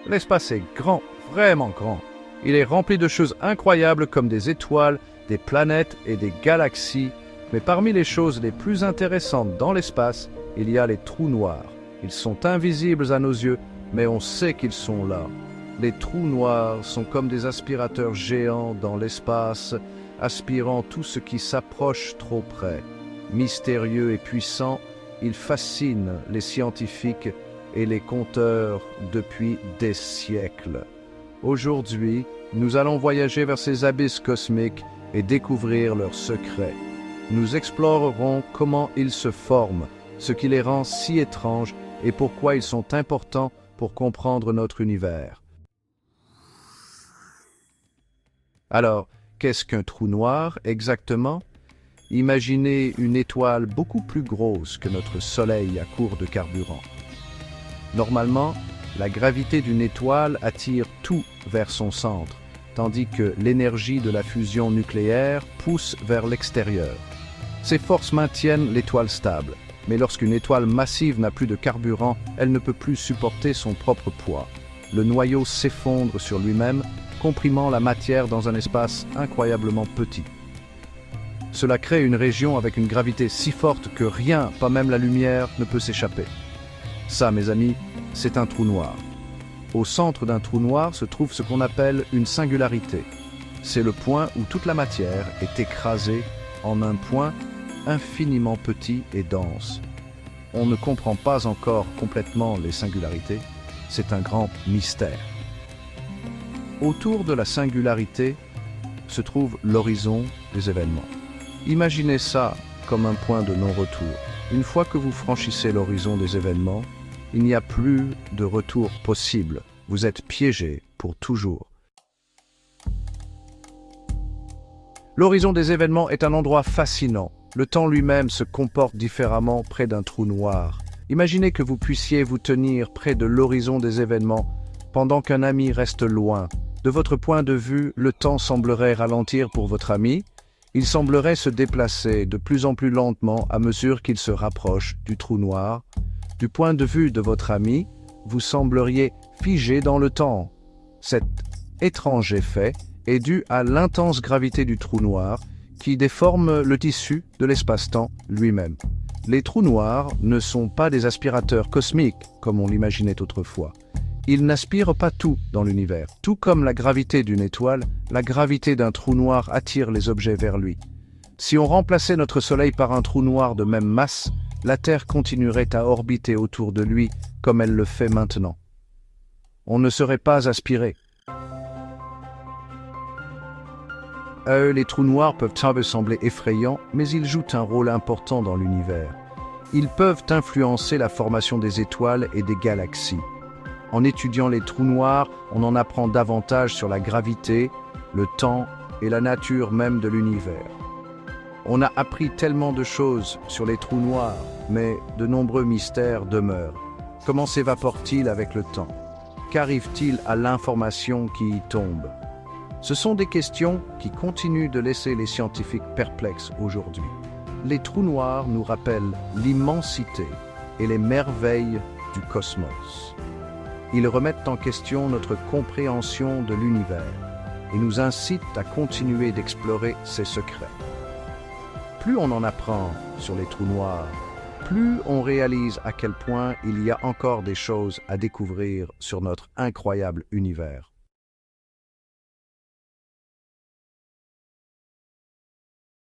L'espace est grand, vraiment grand. Il est rempli de choses incroyables comme des étoiles, des planètes et des galaxies. Mais parmi les choses les plus intéressantes dans l'espace, il y a les trous noirs. Ils sont invisibles à nos yeux, mais on sait qu'ils sont là. Les trous noirs sont comme des aspirateurs géants dans l'espace, aspirant tout ce qui s'approche trop près. Mystérieux et puissants, ils fascinent les scientifiques et les compteurs depuis des siècles. Aujourd'hui, nous allons voyager vers ces abysses cosmiques et découvrir leurs secrets. Nous explorerons comment ils se forment, ce qui les rend si étranges et pourquoi ils sont importants pour comprendre notre univers. Alors, qu'est-ce qu'un trou noir exactement? Imaginez une étoile beaucoup plus grosse que notre Soleil à court de carburant. Normalement, la gravité d'une étoile attire tout vers son centre, tandis que l'énergie de la fusion nucléaire pousse vers l'extérieur. Ces forces maintiennent l'étoile stable, mais lorsqu'une étoile massive n'a plus de carburant, elle ne peut plus supporter son propre poids. Le noyau s'effondre sur lui-même, comprimant la matière dans un espace incroyablement petit. Cela crée une région avec une gravité si forte que rien, pas même la lumière, ne peut s'échapper. Ça, mes amis, c'est un trou noir. Au centre d'un trou noir se trouve ce qu'on appelle une singularité. C'est le point où toute la matière est écrasée en un point infiniment petit et dense. On ne comprend pas encore complètement les singularités. C'est un grand mystère. Autour de la singularité se trouve l'horizon des événements. Imaginez ça comme un point de non-retour. Une fois que vous franchissez l'horizon des événements, il n'y a plus de retour possible. Vous êtes piégé pour toujours. L'horizon des événements est un endroit fascinant. Le temps lui-même se comporte différemment près d'un trou noir. Imaginez que vous puissiez vous tenir près de l'horizon des événements pendant qu'un ami reste loin. De votre point de vue, le temps semblerait ralentir pour votre ami. Il semblerait se déplacer de plus en plus lentement à mesure qu'il se rapproche du trou noir. Du point de vue de votre ami, vous sembleriez figé dans le temps. Cet étrange effet est dû à l'intense gravité du trou noir qui déforme le tissu de l'espace-temps lui-même. Les trous noirs ne sont pas des aspirateurs cosmiques comme on l'imaginait autrefois. Ils n'aspirent pas tout dans l'univers. Tout comme la gravité d'une étoile, la gravité d'un trou noir attire les objets vers lui. Si on remplaçait notre Soleil par un trou noir de même masse, la Terre continuerait à orbiter autour de lui comme elle le fait maintenant. On ne serait pas aspiré. À eux, les trous noirs peuvent sembler effrayants, mais ils jouent un rôle important dans l'univers. Ils peuvent influencer la formation des étoiles et des galaxies. En étudiant les trous noirs, on en apprend davantage sur la gravité, le temps et la nature même de l'univers. On a appris tellement de choses sur les trous noirs, mais de nombreux mystères demeurent. Comment s'évapore-t-il avec le temps? Qu'arrive-t-il à l'information qui y tombe? Ce sont des questions qui continuent de laisser les scientifiques perplexes aujourd'hui. Les trous noirs nous rappellent l'immensité et les merveilles du cosmos. Ils remettent en question notre compréhension de l'univers et nous incitent à continuer d'explorer ses secrets. Plus on en apprend sur les trous noirs, plus on réalise à quel point il y a encore des choses à découvrir sur notre incroyable univers.